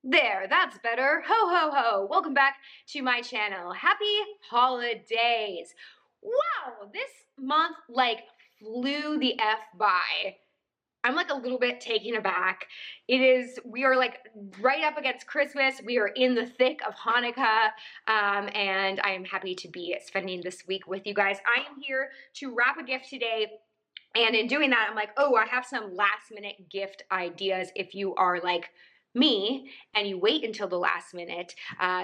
There, that's better. Ho, ho, ho. Welcome back to my channel. Happy holidays. Wow, this month flew the F by. I'm like a little bit taken aback. We are like right up against Christmas. We are in the thick of Hanukkah, and I am happy to be spending this week with you guys. I am here to wrap a gift today. And in doing that, I'm like, oh, I have some last minute gift ideas if you are like me and you wait until the last minute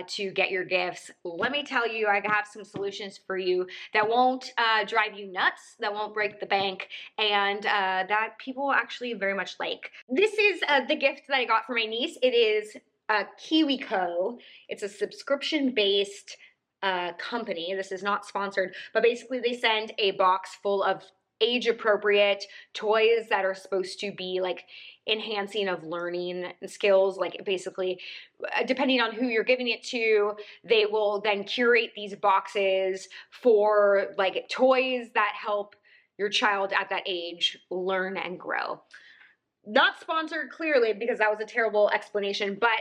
to get your gifts. Let me tell you, I have some solutions for you that won't drive you nuts, that won't break the bank, and that people actually very much like. This is the gift that I got for my niece. It is Kiwico. It's a subscription-based company. This is not sponsored, but basically they send a box full of age-appropriate toys that are supposed to be like enhancing of learning and skills. Like basically, depending on who you're giving it to, they will then curate these boxes for like toys that help your child at that age learn and grow. Not sponsored, clearly, because that was a terrible explanation, but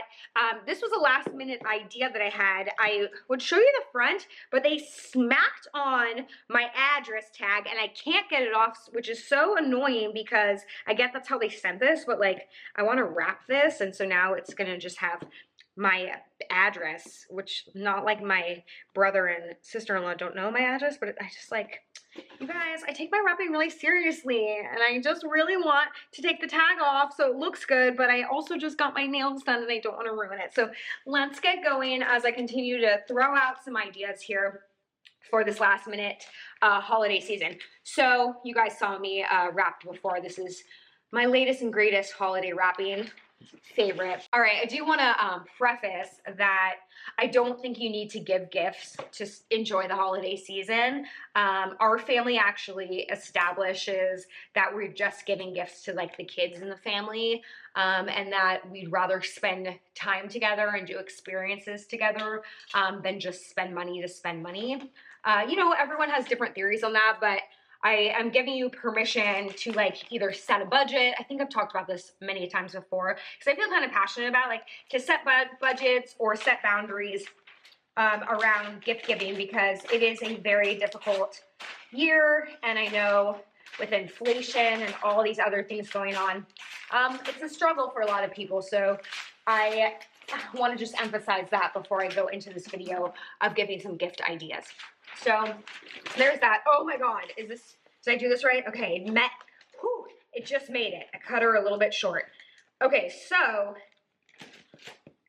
this was a last minute idea that I had. I would show you the front, but they smacked on my address tag and I can't get it off, which is so annoying because I get that's how they sent this, but like I want to wrap this, and so now it's gonna just have my address, which not like my brother and sister-in-law don't know my address, but I just like, you guys, I take my wrapping really seriously and I just really want to take the tag off so it looks good, but I also just got my nails done and I don't want to ruin it. So let's get going as I continue to throw out some ideas here for this last minute holiday season. So you guys saw me wrapped before. This is my latest and greatest holiday wrapping favorite. All right, I do want to preface that I don't think you need to give gifts to enjoy the holiday season. Our family actually establishes that we're just giving gifts to like the kids in the family, and that we'd rather spend time together and do experiences together than just spend money to spend money. You know, everyone has different theories on that, but I am giving you permission to like either set a budget. I think I've talked about this many times before because I feel kind of passionate about like to set budgets or set boundaries around gift giving, because it is a very difficult year, and I know with inflation and all these other things going on, it's a struggle for a lot of people. So I want to just emphasize that before I go into this video of giving some gift ideas. So there's that. Oh my God, did I do this right? Okay, it just made it. I cut her a little bit short. Okay, so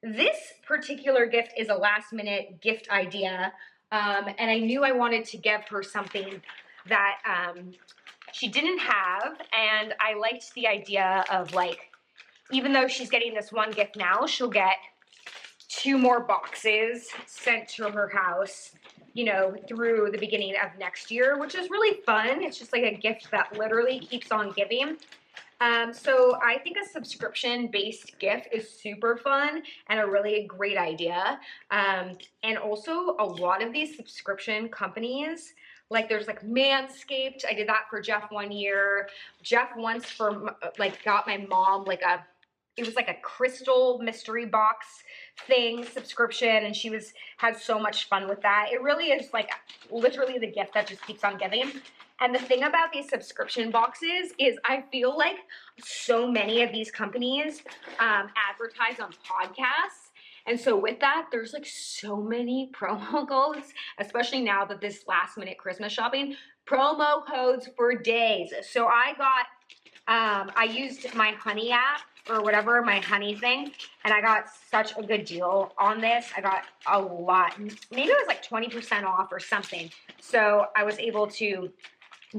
this particular gift is a last minute gift idea. And I knew I wanted to give her something that she didn't have. And I liked the idea of like, even though she's getting this one gift now, she'll get 2 more boxes sent to her house, you know, through the beginning of next year, which is really fun. It's just like a gift that literally keeps on giving. So I think a subscription-based gift is super fun and a really great idea. And also a lot of these subscription companies, like there's like Manscaped. I did that for Jeff one year. Jeff once got my mom like it was like a crystal mystery box thing subscription, and she had so much fun with that. It really is like literally the gift that just keeps on giving. And the thing about these subscription boxes is I feel like so many of these companies advertise on podcasts. And so with that, there's like so many promo codes, especially now that this last minute Christmas shopping, promo codes for days. So I used my Honey app or whatever, my Honey thing, and I got such a good deal on this. I got a lot, maybe it was like 20% off or something. So I was able to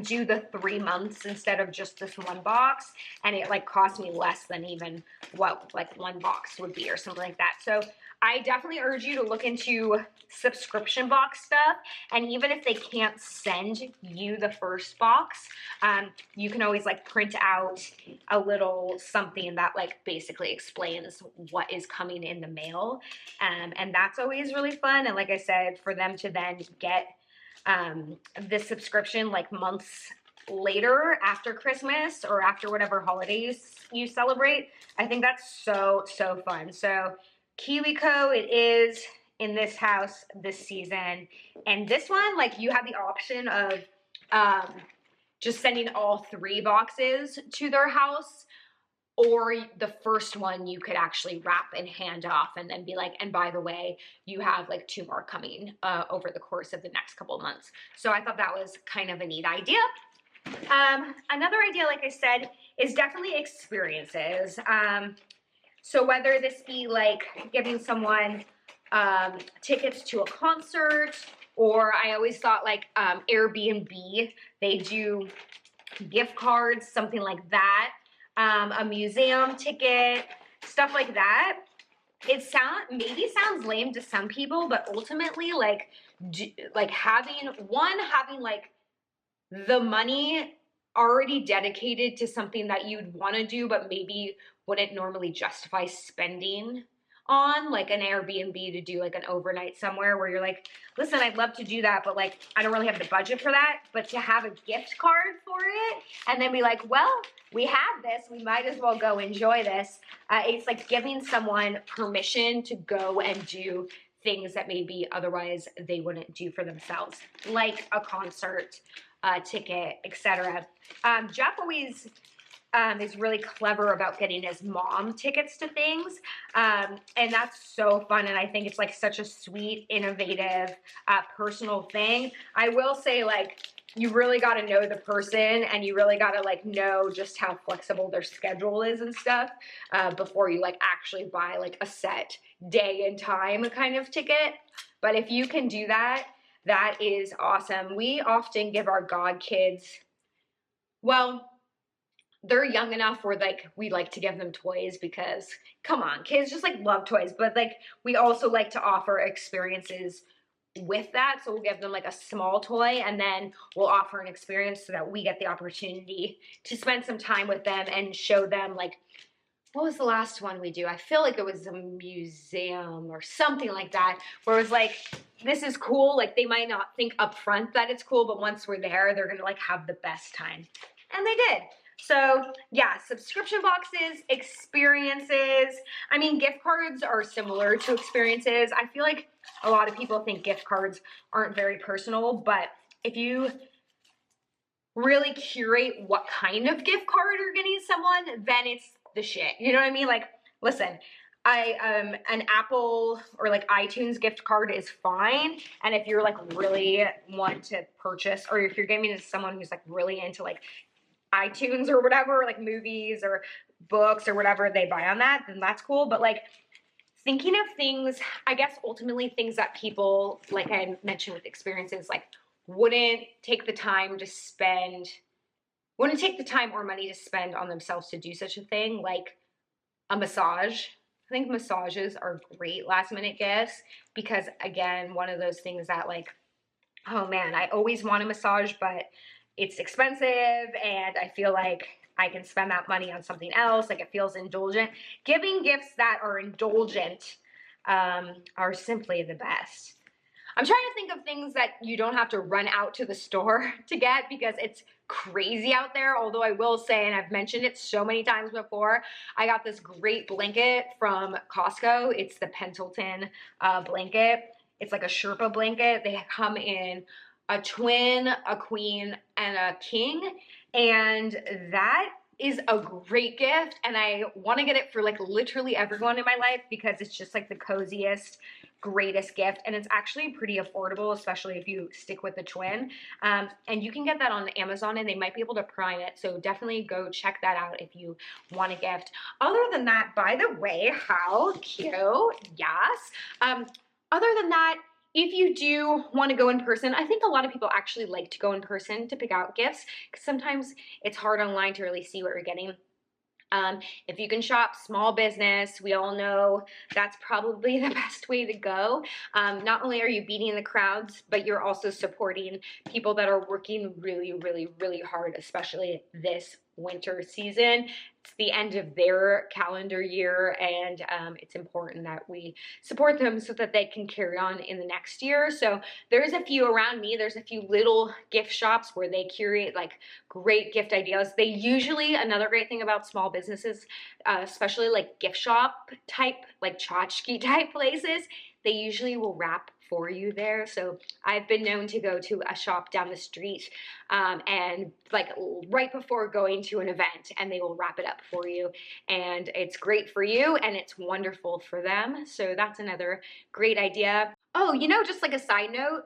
do the 3 months instead of just this one box, and it like cost me less than even what like one box would be or something like that. So I definitely urge you to look into subscription box stuff, and even if they can't send you the first box, you can always like print out a little something that like basically explains what is coming in the mail, and that's always really fun. And like I said, for them to then get this subscription like months later after Christmas or after whatever holidays you celebrate, I think that's so fun. So Kiwico it is in this house this season. And this one, like, you have the option of just sending all 3 boxes to their house, or the first one you could actually wrap and hand off and then be like, and by the way, you have like 2 more coming over the course of the next couple of months. So I thought that was kind of a neat idea. Another idea, like I said, is definitely experiences. So whether this be like giving someone tickets to a concert, or I always thought like Airbnb, they do gift cards, something like that. A museum ticket, stuff like that. It maybe sounds lame to some people, but ultimately, like having like the money already dedicated to something that you'd want to do, but maybe wouldn't normally justify spending on, like an Airbnb to do like an overnight somewhere where you're like, listen, I'd love to do that, but like I don't really have the budget for that. But to have a gift card for it and then be like, well, we have this, we might as well go enjoy this. It's like giving someone permission to go and do things that maybe otherwise they wouldn't do for themselves, like a concert ticket, etc. Jeff always is really clever about getting his mom tickets to things. And that's so fun. And I think it's like such a sweet, innovative, personal thing. I will say, like, you really got to know the person, and you really got to like know just how flexible their schedule is and stuff before you like actually buy like a set day and time kind of ticket. But if you can do that, that is awesome. We often give our god kids, well, they're young enough where like we like to give them toys because come on, kids just like love toys, but like we also like to offer experiences with that. So we'll give them like a small toy, and then we'll offer an experience so that we get the opportunity to spend some time with them and show them, like, what was the last one we do? I feel like it was a museum or something like that, where it was like, this is cool. Like, they might not think up front that it's cool, but once we're there, they're gonna like have the best time. And they did. So yeah, subscription boxes, experiences. I mean, gift cards are similar to experiences. I feel like a lot of people think gift cards aren't very personal, but if you really curate what kind of gift card you're getting someone, then it's the shit. You know what I mean? Like, listen, an Apple or like iTunes gift card is fine. And if you're like really want to purchase, or if you're giving it to someone who's like really into like iTunes or whatever, like movies or books or whatever they buy on that, then that's cool. But like thinking of things, I guess ultimately things that people, like I mentioned with experiences, like wouldn't take the time or money to spend on themselves to do such a thing, like a massage. I think massages are great last minute gifts because, again, one of those things that like, oh man, I always want a massage, but it's expensive and I feel like I can spend that money on something else. Like, it feels indulgent. Giving gifts that are indulgent are simply the best. I'm trying to think of things that you don't have to run out to the store to get because it's crazy out there. Although I will say, and I've mentioned it so many times before, I got this great blanket from Costco. It's the Pendleton blanket. It's like a Sherpa blanket. They come in a twin, a queen, and a king. And that is a great gift. And I want to get it for like literally everyone in my life because it's just like the coziest, greatest gift. And it's actually pretty affordable, especially if you stick with the twin. And you can get that on Amazon and they might be able to prime it. So definitely go check that out if you want a gift. Other than that, by the way, how cute. Yes. Other than that, if you do want to go in person, I think a lot of people actually like to go in person to pick out gifts because sometimes it's hard online to really see what you're getting. If you can shop small business, we all know that's probably the best way to go. Not only are you beating the crowds, but you're also supporting people that are working really, really, really hard, especially this winter season. it's the end of their calendar year, and it's important that we support them so that they can carry on in the next year. So there's a few around me. There's a few little gift shops where they curate like great gift ideas. They usually, another great thing about small businesses, especially like gift shop type, like tchotchke type places, they usually will wrap for you there. So I've been known to go to a shop down the street and like right before going to an event, and they will wrap it up for you, and it's great for you and it's wonderful for them. So that's another great idea. Oh, you know, just like a side note,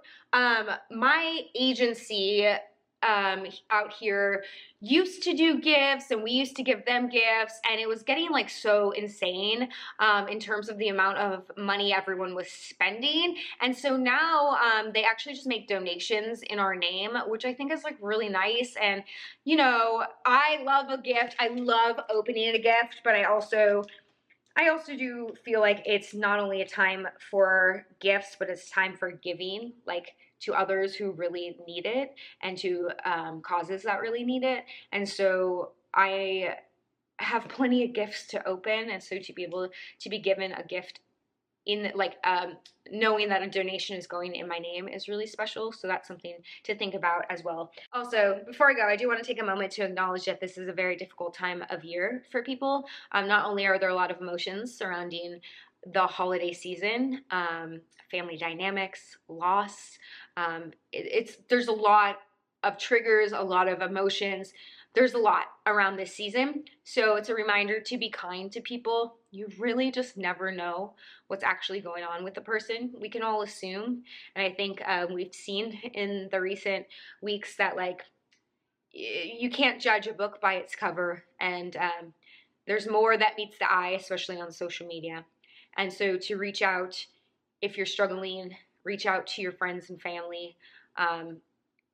my agency out here used to do gifts, and we used to give them gifts, and it was getting like so insane in terms of the amount of money everyone was spending. And so now they actually just make donations in our name, which I think is like really nice. And you know, I love a gift, I love opening a gift, but I also do feel like it's not only a time for gifts, but it's time for giving, like to others who really need it, and to causes that really need it. And so I have plenty of gifts to open, and so to be able to be given a gift in like knowing that a donation is going in my name is really special. So that's something to think about as well. Also, before I go, I do want to take a moment to acknowledge that this is a very difficult time of year for people. Not only are there a lot of emotions surrounding the holiday season, family dynamics, loss, there's a lot of triggers, a lot of emotions. There's a lot around this season. So it's a reminder to be kind to people. You really just never know what's actually going on with the person. We can all assume. And I think we've seen in the recent weeks that like you can't judge a book by its cover. And there's more that meets the eye, especially on social media. And so to reach out, if you're struggling, reach out to your friends and family.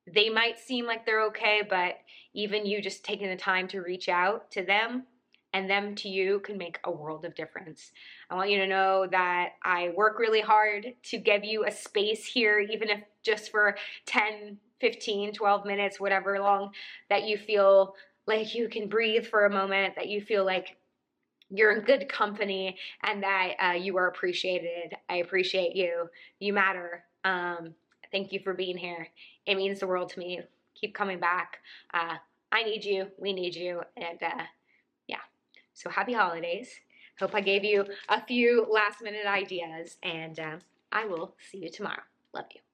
They might seem like they're okay, but even you just taking the time to reach out to them and them to you can make a world of difference. I want you to know that I work really hard to give you a space here, even if just for 10, 15, 12 minutes, whatever long, that you feel like you can breathe for a moment, that you feel like you're in good company, and that you are appreciated. I appreciate you. You matter. Thank you for being here. It means the world to me. Keep coming back. I need you. We need you. And yeah. So happy holidays. Hope I gave you a few last minute ideas, and I will see you tomorrow. Love you.